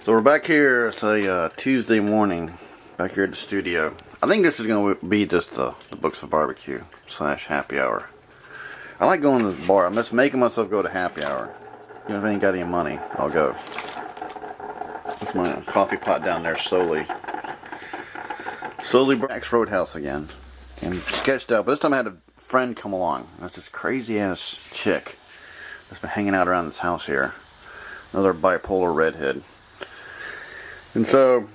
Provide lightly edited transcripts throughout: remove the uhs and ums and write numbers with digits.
So we're back here. It's a Tuesday morning, back here at the studio. I think this is going to be just the Books of Barbecue / happy hour. I like going to the bar. I'm just making myself go to happy hour. You know, if I ain't got any money, I'll go. That's my coffee pot down there slowly Brax Roadhouse again. And sketched out. But this time I had a friend come along. That's this crazy ass chick that's been hanging out around this house here. Another bipolar redhead. And so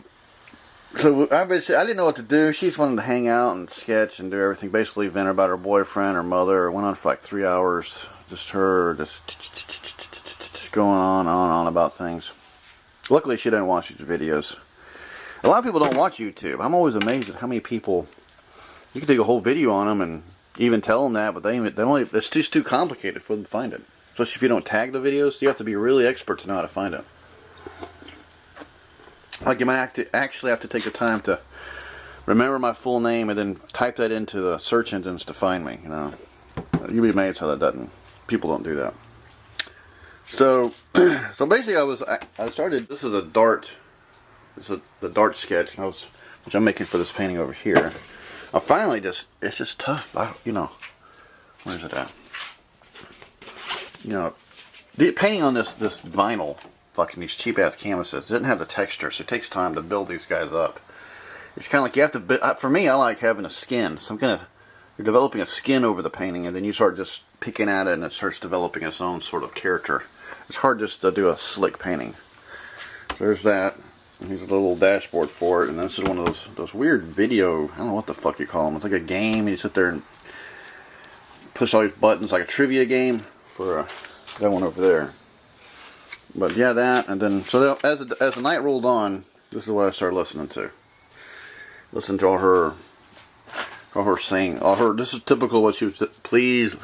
I didn't know what to do. She just wanted to hang out and sketch and do everything. Basically vent about her boyfriend, her mother. It went on for like 3 hours. Just her just going on about things. Luckily she didn't watch these videos. A lot of people don't watch YouTube. I'm always amazed at how many people, you can take a whole video on them and even tell them that, but it's just too complicated for them to find it. Especially if you don't tag the videos, you have to be really expert to know how to find it. Like you might actually have to take the time to remember my full name and then type that into the search engines to find me. You know, you'd be amazed how that doesn't. People don't do that. So basically, I started. This is a dart. This is the dart sketch, which I'm making for this painting over here. I finally it's just tough. Where's it at? You know, the painting on this vinyl. Fucking these cheap ass canvases. It doesn't have the texture, so it takes time to build these guys up. It's kind of like you have to. For me, I like having a skin. You're developing a skin over the painting, and then you start just picking at it, and it starts developing its own sort of character. It's hard just to do a slick painting. So there's that. And here's a little dashboard for it, and this is one of those weird video. I don't know what the fuck you call them. It's like a game, and you sit there and push all these buttons, like a trivia game for that one over there. But yeah, that, and then so as the night rolled on, this is what I started listening to. Listen to all her saying, this is typical what she was. Please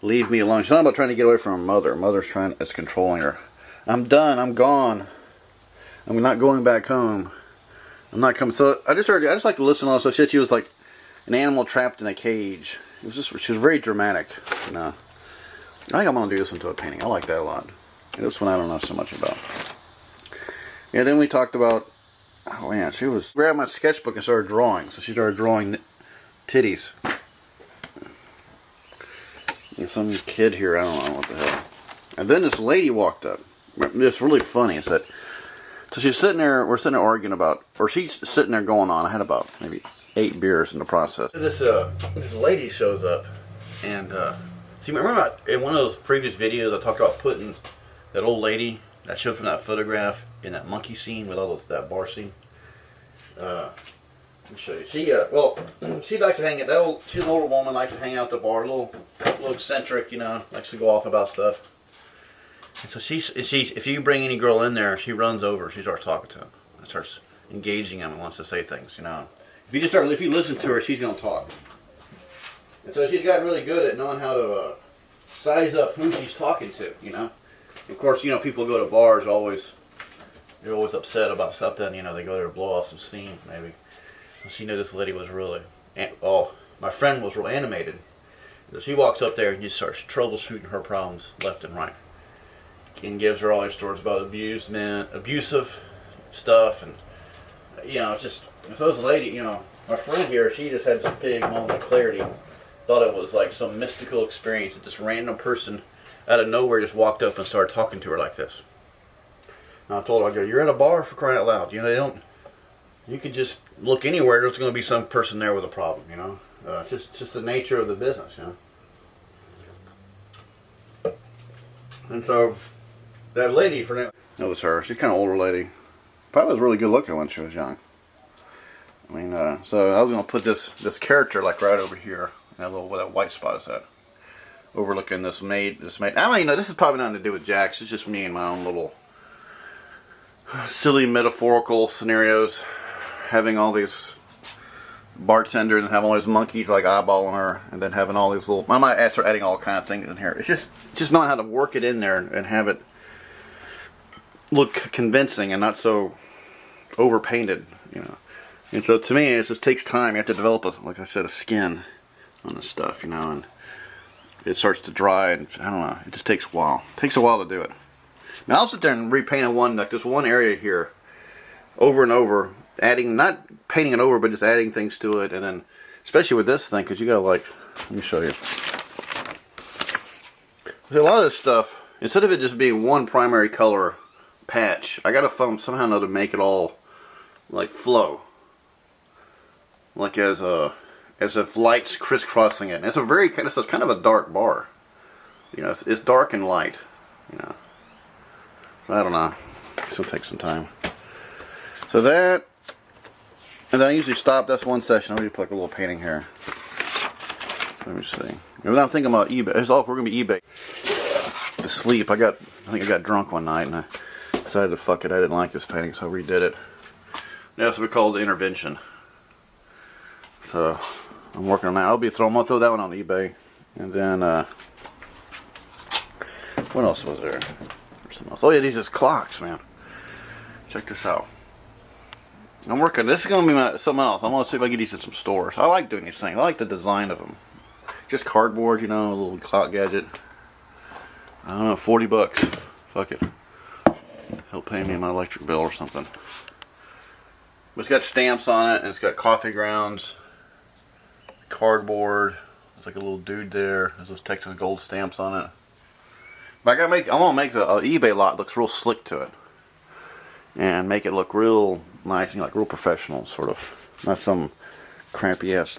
leave me alone. She's not about trying to get away from her mother. Her mother's it's controlling her. I'm done. I'm gone. I'm not going back home. I'm not coming. So I just like to listen to all this shit. She was like an animal trapped in a cage. She was very dramatic. You know, I think I'm gonna do this into a painting. I like that a lot. This one I don't know so much about. Yeah, then we talked about, oh man, she grabbed my sketchbook and started drawing. So she started drawing titties. There's some kid here, I don't know what the hell. And then this lady walked up. It's really funny. Is that, so she's sitting there, we're sitting there arguing about, or she's sitting there going on. I had about maybe 8 beers in the process. This lady shows up, and see, remember in one of those previous videos I talked about putting that old lady that showed from that photograph in that monkey scene with all that bar scene. Let me show you. She likes to hang out. She's an older woman, likes to hang out at the bar, a little eccentric, you know, likes to go off about stuff. And so if you bring any girl in there, she runs over. She starts talking to him, and starts engaging him, and wants to say things. You know, if you listen to her, she's gonna talk. And so she's gotten really good at knowing how to size up who she's talking to. You know. Of course, you know, people go to bars they're always upset about something, you know, they go there to blow off some steam, maybe. So she knew this lady was really, my friend was real animated. So she walks up there and just starts troubleshooting her problems left and right. And gives her all these stories about abusive stuff, and, you know, it's just, so this lady, you know, my friend here, she just had this big moment of clarity. Thought it was like some mystical experience that this random person out of nowhere just walked up and started talking to her like this. And I told her, I go, you're at a bar, for crying out loud. You know, you could just look anywhere, there's going to be some person there with a problem, you know. Just the nature of the business, you know. And so, that lady, that was her. She's kind of older lady. Probably was really good looking when she was young. I mean, so I was going to put this character like right over here, where that white spot is at. Overlooking this maid. I don't know, this is probably nothing to do with Jax. It's just me and my own little silly metaphorical scenarios. Having all these bartenders and having all these monkeys like eyeballing her, and then having all these little. I might start adding all kind of things in here. It's just knowing how to work it in there and have it look convincing and not so overpainted, you know. And so to me, it just takes time. You have to develop like I said, a skin on this stuff, you know, and it starts to dry, and I don't know, it just takes a while. It takes a while to do it. Now I'll sit there and repaint one, like this one area here, over and over, adding, not painting it over, but just adding things to it, and then, especially with this thing, because you gotta like, let me show you. See, a lot of this stuff, instead of it just being one primary color patch, I gotta somehow or another make it all like flow, like as if light's crisscrossing it. And it's a very kind of a dark bar. You know, it's dark and light. You know, so I don't know. This will take some time. So that, and then I usually stop. That's one session. I'll usually put like a little painting here. Let me see. And then I'm thinking about eBay. We're gonna be eBay to sleep. I think I got drunk one night and I decided to fuck it. I didn't like this painting, so I redid it. That's what we call the intervention. So I'm working on that. I'm gonna throw that one on eBay. And then what else was there? There's something else. Oh yeah, these are clocks, man. Check this out. I'm working. This is gonna be something else. I'm gonna see if I can get these at some stores. I like doing these things. I like the design of them. Just cardboard, you know, a little clock gadget. I don't know, 40 bucks. Fuck it. He'll pay me my electric bill or something. But it's got stamps on it, and it's got coffee grounds, cardboard. There's like a little dude there. There's those Texas gold stamps on it. But I want to make the eBay lot looks real slick to it, and make it look real nice, you know, like real professional, sort of. Not some crampy ass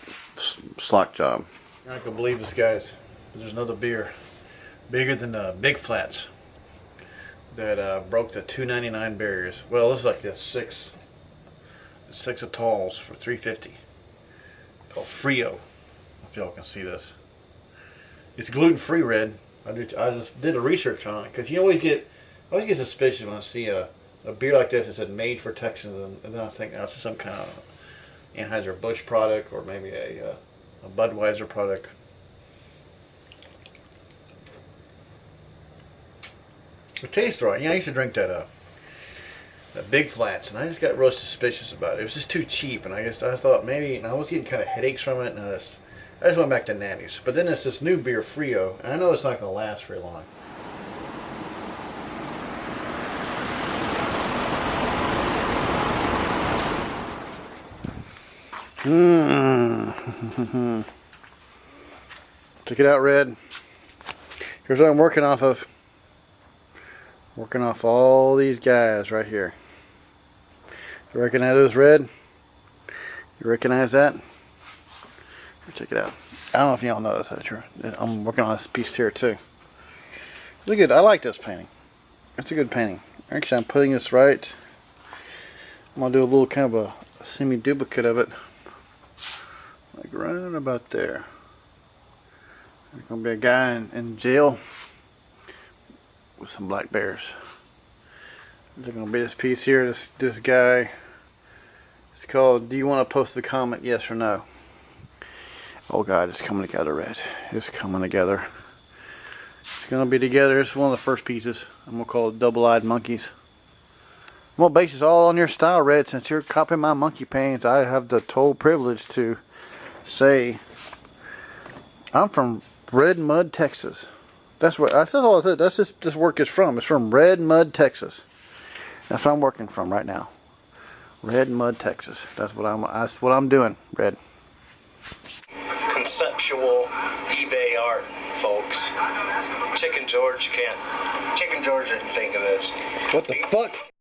slack job. I can believe this, guys. There's another beer, bigger than Big Flats, that broke the $2.99 barriers. Well, this is like a six of talls for $3.50. Called Frio. If y'all can see this, it's gluten-free, Red. I just did a research on it, because you always get suspicious when I see a beer like this that said made for Texans, and then I think that's some kind of Anheuser-Busch product, or maybe a Budweiser product. It tastes right. Yeah, I used to drink that Big Flats, and I just got real suspicious about it. It was just too cheap, and I thought maybe, and I was getting kind of headaches from it, and I just went back to Natty's. But then it's this new beer, Frio, and I know it's not going to last very long. Check it out, Red. Here's what I'm working off of. Working off all these guys right here. You recognize those, Red? You recognize that? Check it out. I don't know if y'all notice that. I'm working on this piece here too. Look good. I like this painting. It's a good painting. Actually, I'm putting this right. I'm gonna do a little kind of a semi-duplicate of it, like right about there. There's gonna be a guy in jail with some black bears. There's gonna be this piece here. This guy. It's called, "Do you want to post a comment, yes or no?" Oh God, it's coming together, Red. It's coming together. It's gonna be together. It's one of the first pieces. I'm gonna call it Double-Eyed Monkeys. I'm gonna base this all on your style, Red. Since you're copying my monkey paintings, I have the total privilege to say I'm from Red Mud, Texas. That's all I said. That's just this work is from. It's from Red Mud, Texas. That's what I'm working from right now. Red Mud, Texas. That's what I'm doing, Red. Conceptual eBay art, folks. Chicken George didn't think of this. What the fuck?